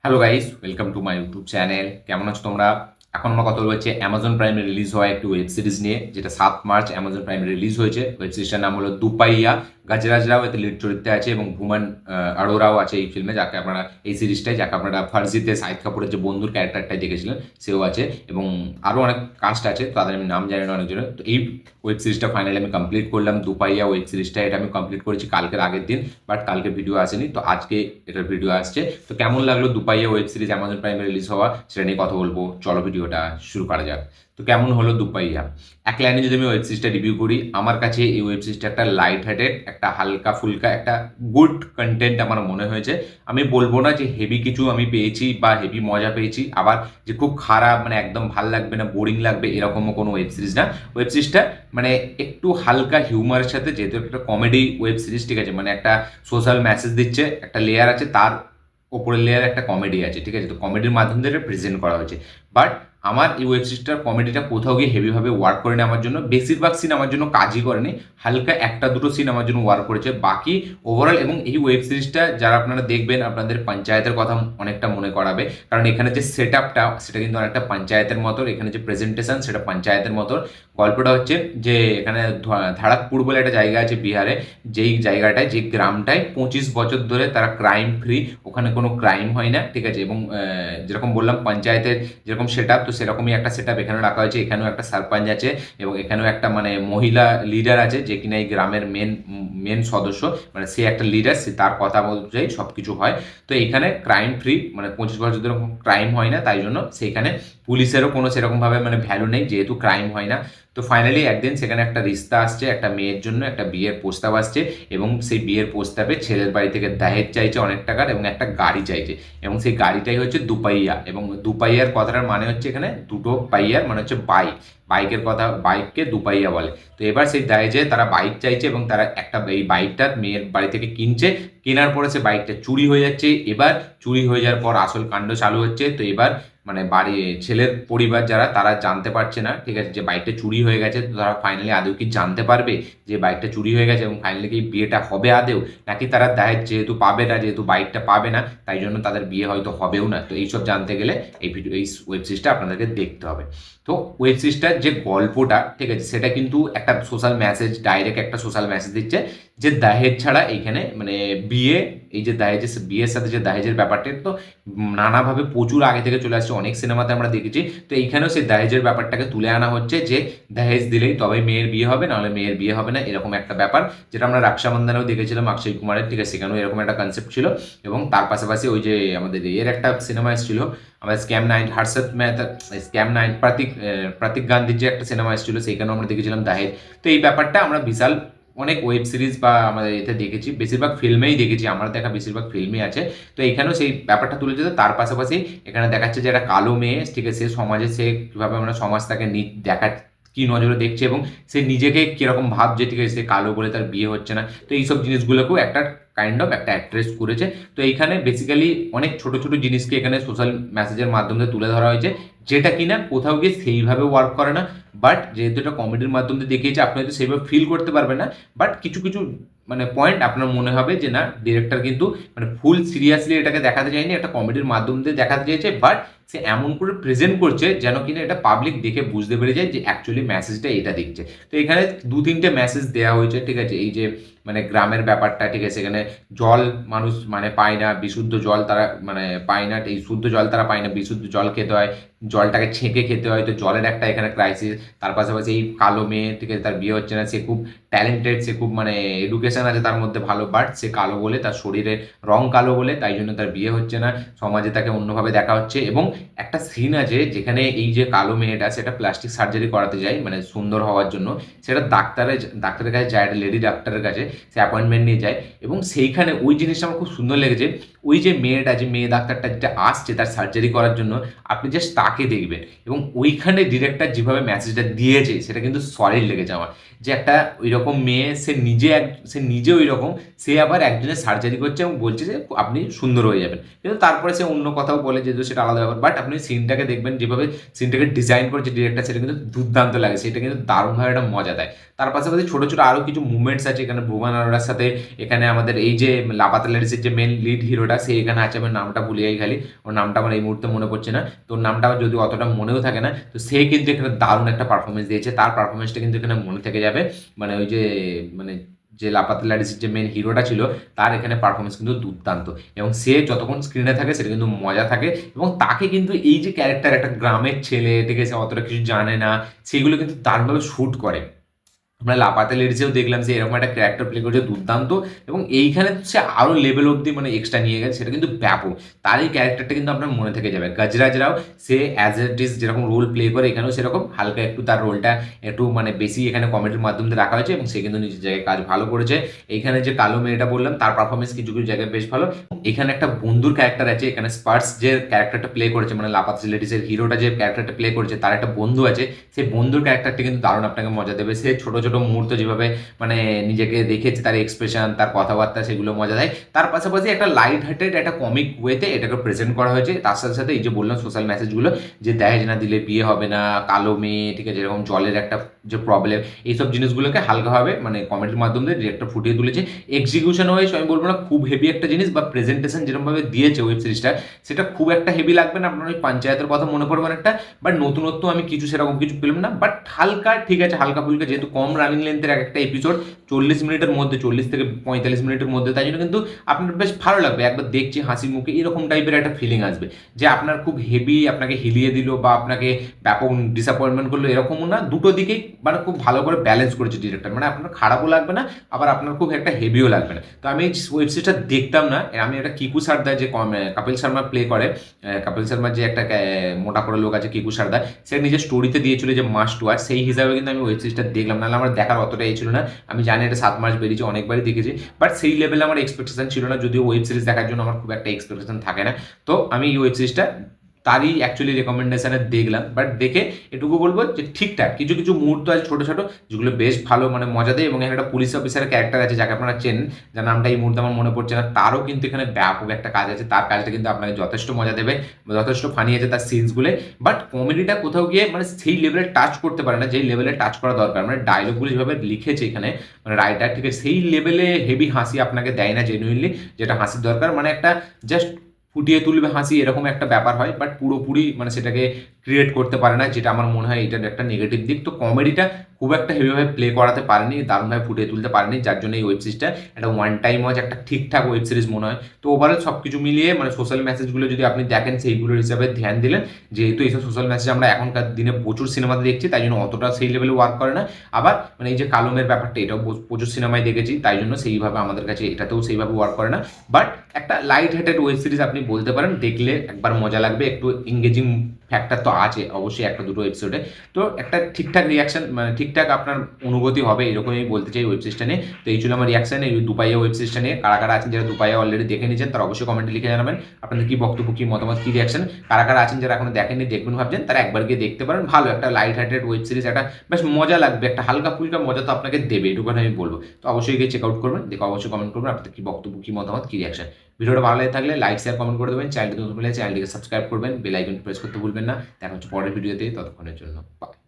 Hello guys, welcome to my YouTube channel. কেমন আছো তোমরা? এখন আমরা কথা বলবো অ্যামাজন প্রাইমে রিলিজ হওয়া একটি ওয়েব সিরিজ নিয়ে, যেটা 7 মার্চ অ্যামাজন প্রাইমে রিলিজ হয়েছে। ওয়েব সিরিজটার নাম হলো দুপাইয়া। গাজরাজ রাও এতে লিড চরিত্রে আছে এবং ভুমান আরোরাও আছে এই ফিল্মে, যাকে আপনারা এই সিরিজটাই যাকে আপনারা ফার্জিতে শাহিদ কাপুরের যে বন্ধুর ক্যারেক্টারটাই দেখেছিলেন সেও আছে, এবং আরও অনেক কাস্ট আছে, তাদের আমি নাম জানি না অনেকজনের। তো এই ওয়েব সিরিজটা ফাইনালি আমি কমপ্লিট করলাম। দুপাইয়া ওয়েব সিরিজটা এটা আমি কমপ্লিট করেছি কালকের আগের দিন, বাট কালকে ভিডিও আসেনি, তো আজকে এটার ভিডিও আসছে। তো কেমন লাগলো দুপাইয়া ওয়েব সিরিজ অ্যামাজন প্রাইমে রিলিজ হওয়া, সেটা নিয়ে কথা বলবো। চলো ভিডিওটা শুরু করা যাক। তো কেমন হলো দুপাইয়া? এক লাইনে যদি আমি ওয়েব সিরিজটা রিভিউ করি, আমার কাছে এই ওয়েব সিরিজটা একটা লাইট হার্টেড, একটা হালকা ফুলকা, একটা গুড কন্টেন্ট আমার মনে হয়েছে। আমি বলবো না যে হেভি কিছু আমি পেয়েছি বা হেভি মজা পেয়েছি, আবার যে খুব খারাপ মানে একদম ভাল লাগবে না, বোরিং লাগবে, এরকমও কোনো ওয়েব সিরিজ না। ওয়েব সিরিজটা মানে একটু হালকা হিউমারের সাথে, যেহেতু একটা কমেডি ওয়েব সিরিজ, ঠিক আছে, মানে একটা সোশ্যাল মেসেজ দিচ্ছে, একটা লেয়ার আছে, তার ওপরের লেয়ার একটা কমেডি আছে, ঠিক আছে, তো কমেডির মাধ্যমে এটা প্রেজেন্ট করা হয়েছে। বাট আমার এই ওয়েব সিরিজটার কমেডিটা কোথাও গিয়ে হেভিভাবে ওয়ার্ক করেনি আমার জন্য। বেশিরভাগ সিন আমার জন্য কাজই করেনি, হালকা একটা দুটো সিন আমার জন্য ওয়ার্ক করেছে, বাকি ওভারঅল। এবং এই ওয়েব সিরিজটা যারা আপনারা দেখবেন, আপনাদের পঞ্চায়েতের কথা অনেকটা মনে করাবে, কারণ এখানে যে সেট আপটা সেটা কিন্তু অনেকটা পঞ্চায়েতের মতো, এখানে যে প্রেজেন্টেশন সেটা পঞ্চায়েতের মতো। গল্পটা হচ্ছে যে এখানে ধারাকপুর বলে একটা জায়গা আছে বিহারে, যেই জায়গাটায়, যে গ্রামটায় 25 বছর ধরে তারা ক্রাইম ফ্রি, ওখানে কোনো ক্রাইম হয় না, ঠিক আছে। এবং যেরকম বললাম পঞ্চায়েতের যেরকম সেট আপ, তো সেরকমই একটা সেট আপ এখানে রাখা হয়েছে। এখানেও একটা সারপঞ্চ আছে এবং এখানেও একটা মানে মহিলা লিডার আছে, যে কিনা এই গ্রামের মেন সদস্য, মানে সে একটা লিডার, সে তার কথা অনুযায়ী সব কিছু হয়। তো এখানে ক্রাইম ফ্রি, মানে 25 বছর ধরে ক্রাইম হয় না, তাই জন্য সেইখানে পুলিশেরও কোনো সেরকমভাবে মানে ভ্যালু নেই, যেহেতু ক্রাইম হয় না। তো ফাইনালি একদিন সেখানে একটা রিস্তা আসছে, একটা মেয়ের জন্য একটা বিয়ের প্রস্তাব আসছে, এবং সেই বিয়ের প্রস্তাবে ছেলের বাড়ি থেকে দাহেজ চাইছে অনেক টাকার, এবং একটা গাড়ি চাইছে, এবং সেই গাড়িটাই হচ্ছে দুপাইয়া। এবং দুপাইয়ার কথাটার মানে হচ্ছে এখানে দুটো পাইয়ার মানে হচ্ছে বাইক, বাইকের কথা, বাইককে দুপাইয়া বলে। তো এবার সেই দাহেজে তারা বাইক চাইছে, এবং তারা একটা এই বাইকটা মেয়ের বাড়ি থেকে কিনছে। কেনার পরে সে বাইকটা চুরি হয়ে যাচ্ছে। এবার চুরি হয়ে যাওয়ার পর আসল কাণ্ড চালু হচ্ছে। তো এবার মানে বাড়ি ছেলের পরিবার যারা, তারা জানতে পারছে না, ঠিক আছে, যে বাইকটা চুরি হয়ে গেছে। তো তারা ফাইনালি আদৌ কি জানতে পারবে যে বাইকটা চুরি হয়ে গেছে, এবং ফাইনালি কি বিয়েটা হবে আদৌ, নাকি তারা দায়ের যেহেতু পাবে না, যেহেতু বাইকটা পাবে না, তাই জন্য তাদের বিয়ে হয়তো হবেও না। তো এইসব জানতে গেলে এই ওয়েব সিরিজটা আপনাদেরকে দেখতে হবে। তো ওয়েব সিরিজটার যে গল্পটা, ঠিক আছে, সেটা কিন্তু একটা সোশ্যাল মেসেজ, ডাইরেক্ট একটা সোশ্যাল মেসেজ দিচ্ছে, যে দাহেজ ছাড়া এইখানে মানে বিয়ে, এই যে দাহেজের বিয়ের সাথে যে দাহেজের ব্যাপারটা, তো নানাভাবে প্রচুর আগে থেকে চলে আসছে, অনেক সিনেমাতে আমরা দেখেছি। তো এইখানেও সেই দাহেজের ব্যাপারটাকে তুলে আনা হচ্ছে, যে দাহেজ দিলেই তবে মেয়ের বিয়ে হবে, নাহলে মেয়ের বিয়ে হবে না, এরকম একটা ব্যাপার, যেটা আমরা রাক্ষাবন্ধনেও দেখেছিলাম অক্ষয় কুমারের, ঠিক আছে, সেখানেও এরকম একটা কনসেপ্ট ছিল। এবং তার পাশাপাশি ওই যে আমাদের এর একটা সিনেমা এসেছিল, আমাদের scam nine, Harshad Mehta, scam nine, Pratik গান্ধীর যে একটা সিনেমা এসেছিল, সেইখানেও আমরা দেখেছিলাম দাহেজ। তো এই ব্যাপারটা আমরা বিশাল অনেক ওয়েব সিরিজ বা আমাদের এতে দেখেছি, বেশিরভাগ ফিল্মেই দেখেছি, আমার দেখা বেশিরভাগ ফিল্মই আছে। তো এখানেও সেই ব্যাপারটা তুলে যেত। তার পাশাপাশি এখানে দেখাচ্ছে যে একটা কালো মেয়ে, ঠিক আছে, সে সমাজে, সে কীভাবে আমরা সমাজ তাকে দেখা কী নজরে দেখছে, এবং সে নিজেকে কীরকম ভাবছে, ঠিক আছে, সে কালো বলে তার বিয়ে হচ্ছে না। তো এইসব জিনিসগুলোকেও একটা কাইন্ড অফ একটা অ্যাড্রেস করেছে। তো এইখানে বেসিক্যালি অনেক ছোট ছোট জিনিসকে এখানে সোশ্যাল মেসেজের মাধ্যমে তুলে ধরা হয়েছে, যেটা কিনা কোথাও গিয়ে সেইভাবে ওয়ার্ক করে না। বাট যেহেতু এটা কমেডির মাধ্যমে দেখিয়েছে, আপনি হয়তো সেইভাবে ফিল করতে পারবেন না, বাট কিছু কিছু মানে পয়েন্ট আপনার মনে হবে যে না, ডিরেক্টর কিন্তু মানে ফুল সিরিয়াসলি এটাকে দেখাতে চায়নি, একটা কমেডির মাধ্যম দিয়ে দেখাতে চেয়েছে, বাট সে এমন করে প্রেজেন্ট করছে যেন কিনা এটা পাবলিক দেখে বুঝতে পেরে যায় যে অ্যাকচুয়ালি মেসেজটা এটা দিচ্ছে। তো এখানে দু তিনটে মেসেজ দেওয়া হয়েছে, ঠিক আছে, এই যে মানে গ্রামের ব্যাপারটা, ঠিক আছে, এখানে জল মানুষ মানে পায় না, বিশুদ্ধ জল তারা মানে পায় না, এই শুদ্ধ জল তারা পায় না, বিশুদ্ধ জল খেতে হয়, জলটাকে ছেঁকে খেতে হয়, তো জলের একটা এখানে ক্রাইসিস। তার পাশাপাশি এই কালো মেয়ে, ঠিক আছে, তার বিয়ে হচ্ছে না, সে খুব ট্যালেন্টেড, সে খুব মানে এডুকেশন আছে তার মধ্যে ভালো, বাট সে কালো বলে, তার শরীরে রং কালো বলে, তাই জন্য তার বিয়ে হচ্ছে না, সমাজে তাকে অন্যভাবে দেখা হচ্ছে। এবং একটা সিন আছে যেখানে এই যে কালো মেয়েটা, সেটা প্লাস্টিক সার্জারি করাতে যায় মানে সুন্দর হওয়ার জন্য, সেটা ডাক্তারের কাছে যায়, একটা লেডি ডাক্তারের কাছে সে অ্যাপয়েন্টমেন্ট নিয়ে যায়। এবং সেইখানে ওই জিনিসটা আমার খুব সুন্দর লেগেছে, ওই যে মেয়েটা, যে মেয়ে ডাক্তারটা যেটা আসছে তার সার্জারি করার জন্য, আপনি জাস্ট তাকে দেখবেন, এবং ওইখানে ডিরেক্টর যেভাবে মেসেজটা দিয়েছে সেটা কিন্তু সলিড লেগেছে আমার। যে একটা ওই রকম মেয়ে, সে নিজে ওই রকম, সে আবার একজনের সার্জারি করছে এবং বলছে যে আপনি সুন্দর হয়ে যাবেন, কিন্তু তারপরে সে অন্য কথাও বলে, যেহেতু সেটা আলাদা ব্যাপার। বাট আপনি সিনটাকে দেখবেন, যেভাবে সিনটাকে ডিজাইন করেছে ডিরেক্টর, সেটা কিন্তু দুর্দান্ত লাগে, সেটা কিন্তু দারুণভাবে একটা মজা দেয়। তার পাশাপাশি ছোটো ছোটো আরও কিছু মুভমেন্টস আছে এখানে ভুবন আরোরার সাথে। এখানে আমাদের এই যে লাপাতা লেডিসের যে মেন লিড হিরোটা সে এখানে আছে, আমার নামটা ভুলে যাই খালি, ওর নামটা আমার এই মুহূর্তে মনে পড়ছে না, তোর নামটা যদি অতটা মনেও থাকে না, তো সে কিন্তু এখানে দারুণ একটা পারফরমেন্স দিয়েছে, তার পারফরমেন্সটা কিন্তু এখানে মনে থেকে যাবে। মানে ওই যে মানে যে লাপাতা লেডিসের যে মেন হিরোটা ছিল তার এখানে পারফরমেন্স কিন্তু দুর্দান্ত, এবং সে যতক্ষণ স্ক্রিনে থাকে সেটা কিন্তু মজা থাকে। এবং তাকে কিন্তু এই যে ক্যারেক্টার, একটা গ্রামের ছেলে, ঠিক আছে, অতটা কিছু জানে না, সেগুলো কিন্তু দারুণভাবে শ্যুট করে। আমরা লাপাতা লেডিসেও দেখলাম যে এরকম একটা ক্যারেক্টার প্লে করছে দুর্দান্ত, এবং এইখানে সে আরও লেভেল অবধি মানে এক্সট্রা নিয়ে গেছে, সেটা কিন্তু ব্যাপক। তার এই ক্যারেক্টারটা কিন্তু আপনার মনে থেকে যাবে। গজরাজরাও সে অ্যাজ এ ইট ইজ যেরকম রোল প্লে করে এখানেও সেরকম হালকা একটু তার রোলটা একটু মানে বেশি এখানে কমেডির মাধ্যমে দিয়ে রাখা হয়েছে, এবং সে কিন্তু নিজের জায়গায় কাজ ভালো করেছে। এইখানে যে কালো মেয়েটা বললাম তার পারফরমেন্স কিছু কিছু জায়গায় বেশ ভালো। এখানে একটা বন্ধুর ক্যারেক্টার আছে, এখানে স্পার্স যে ক্যারেক্টারটা প্লে করেছে মানে লাপাতা লেডিসের হিরোটা যে ক্যারেক্টারটা প্লে করেছে তার একটা বন্ধু আছে, সেই বন্ধুর ক্যারেক্টারটা কিন্তু দারুণ আপনাকে মজা দেবে। সে ছোট ছোট মুহূর্ত যেভাবে মানে নিজেকে দেখেছে, তার এক্সপ্রেশন, তার কথাবার্তা, সেগুলো মজা দেয়। তার পাশাপাশি একটা লাইট হার্টেড একটা কমিক ওয়েতে এটাকে প্রেজেন্ট করা হয়েছে। তার সাথে সাথে এই যে বললাম সোশ্যাল মেসেজগুলো, যে দহেজ না দিলে বিয়ে হবে না, কালো মেয়ে, ঠিক আছে, যেরকম জলের একটা যে প্রবলেম, এইসব জিনিসগুলোকে হালকাভাবে মানে কমেডির মাধ্যমে ডিরেক্টর ফুটিয়ে তুলেছে। এক্সিকিউশন ওয়াইজ আমি বলবো না খুব হেভি একটা জিনিস, বা প্রেজেন্টেশন যেরকমভাবে দিয়েছে ওয়েব সিরিজটা সেটা খুব একটা হেভি লাগবে না, আপনার ওই পঞ্চায়েতের কথা মনে পড়বে একটা, বাট নতুনত্ব আমি কিছু সেরকম কিছু পেলাম না, বাট হালকা ঠিক আছে, হালকা ফুলকা, যেহেতু কম রানিং লেন্থের একটা এপিসোড, 40 মিনিটের মধ্যে, 40 থেকে 45 মিনিটের মধ্যে, তাই জন্য কিন্তু আপনার বেশ ভালো লাগবে, একবার দেখছি হাসি মুখে এরকম টাইপের একটা ফিলিং আসবে, যে আপনার খুব হেভি আপনাকে হিলিয়ে দিল বা আপনাকে ব্যাপক ডিসঅ্যাপয়েন্টমেন্ট করলো এরকমও না, দুটো দিকেই মানে খুব ভালো করে ব্যালেন্স করেছে ডিরেক্টর, মানে আপনার খারাপও লাগবে না আবার আপনার খুব একটা হেভিও লাগবে না। তো আমি ওয়েব সিরিজটা দেখতাম না, আমি একটা কিকু সারদা যে কপিল শর্মা প্লে করে, কপিল শর্মার যে একটা মোটা করে লোক আছে কিকু সারদা, সে নিজের স্টোরিতে দিয়েছিল যে মাস্ট ওয়াচ, সেই হিসাবে কিন্তু আমি ওয়েব সিরিজটা দেখলাম, নাহলে আমার দেখার অতটা এই ছিল না। আমি জানি এটা 7 মাস বেরিয়েছে, অনেকবারই দেখেছি, বাট সেই লেভেলে আমার এক্সপেকটেশন ছিল না, যদিও ওয়েব সিরিজ দেখার জন্য আমার খুব একটা এক্সপেকটেশন থাকে না। তো আমি এই ওয়েব সিরিজটা তারই অ্যাকচুয়ালি রেকমেন্ডেশনে দেখলাম, বাট দেখে এটুকু বলবো যে ঠিকঠাক কিছু কিছু মুহূর্ত আছে ছোটো ছোটো যেগুলো বেশ ভালো মানে মজা দেয়, এবং এখানে একটা পুলিশ অফিসারের ক্যারেক্টার আছে যাকে আপনারা চেনেন, যার নামটা এই মুহূর্তে আমার মনে পড়ছে না, তারও কিন্তু এখানে ব্যাপক একটা কাজ আছে, তার কাজটা কিন্তু আপনাকে যথেষ্ট মজা দেবে, যথেষ্ট ফানি আছে তার সিনসগুলো, বাট কমেডিটা কোথাও গিয়ে মানে সেই লেভেলে টাচ করতে পারে না যেই লেভেলে টাচ করা দরকার, মানে ডায়লগগুলো যেভাবে লিখেছে এখানে মানে রাইটার, ঠিক আছে, সেই লেভেলে হেভি হাসি আপনাকে দেয় না জেনুইনলি, যেটা হাসির দরকার, মানে একটা জাস্ট ফুটিয়ে তুলবে হাসি এরকম একটা ব্যাপার হয়, বাট পুরোপুরি মানে সেটাকে ক্রিয়েট করতে পারে না, যেটা আমার মনে হয় এটার একটা নেগেটিভ দিক। তো কমেডিটা খুব একটা হেভিভাবে প্লে করাতে পারেনি, দারুণভাবে ফুটিয়ে তুলতে পারেনি, যার জন্য এই ওয়েব সিরিজটা একটা ওয়ান টাইম ওয়াচ একটা ঠিকঠাক ওয়েব সিরিজ মনে হয়। তো ওভারঅল সব কিছু মিলিয়ে মানে সোশ্যাল মেসেজগুলো যদি আপনি দেখেন সেইগুলোর হিসাবে ধ্যান দিলেন, যেহেতু এইসব সোশ্যাল মেসেজ আমরা এখনকার দিনে প্রচুর সিনেমাতে দেখছি, তাই জন্য অতটা সেই লেভেলে ওয়ার্ক করে না। আবার মানে এই যে কালমের ব্যাপারটা এটাও প্রচুর সিনেমায় দেখেছি, তাই জন্য সেইভাবে আমাদের কাছে এটাতেও সেইভাবে ওয়ার্ক করে না, বাট একটা লাইট হার্টেড ওয়েব সিরিজ আপনি বলতে পারেন, দেখলে একবার মজা লাগবে, একটু এঙ্গেজিং ফ্যাক্টর তো আছে অবশ্যই একটা দুটো এপিসোডে, তো একটা ঠিকঠাক রিয়াকশন মানে ঠিকঠাক আপনার অনুভূতি হবে এরকমই বলতে চাই ওয়েব সিরিজটা নিয়ে। তো এই ছিল আমার রিয়াকশন এই দুপাইয়া ওয়েব সিরিজটা নিয়ে। কারা কারা আছেন যারা দুপাইয়া অলরেডি দেখে নিয়েছেন তারা অবশ্যই কমেন্টে লিখে জানাবেন আপনাদের কি বক্তব্য, কি মতামত, কি রিয়াকশন। কারা কারা আছেন যারা এখনো দেখেননি দেখবেন ভাবছেন তারা একবার গিয়ে দেখতে পারেন, ভালো একটা লাইট হার্টেড ওয়েব সিরিজ, একটা বেশ মজা লাগবে, একটা হালকা ফুলকা মজা তো আপনাকে দেবে, এটুকুন আমি বলবো। তো অবশ্যই গিয়ে চেক আউট করবেন, দেখে অবশ্যই কমেন্ট করবেন আপনাদের কি বক্তব্য, কি মতামত, কি রিয়াকশন। ভিডিওটা ভালো লাগে থাকলে লাইক শেয়ার কমেন্ট করে দেবেন, চ্যানেলটি নতুন হলে চ্যানেলটিকে সাবস্ক্রাইব করবেন, বেল আইকন প্রেস করতে ভুলবেন না। দেখা হচ্ছে পরের ভিডিওতে, ততক্ষণের জন্য বাই।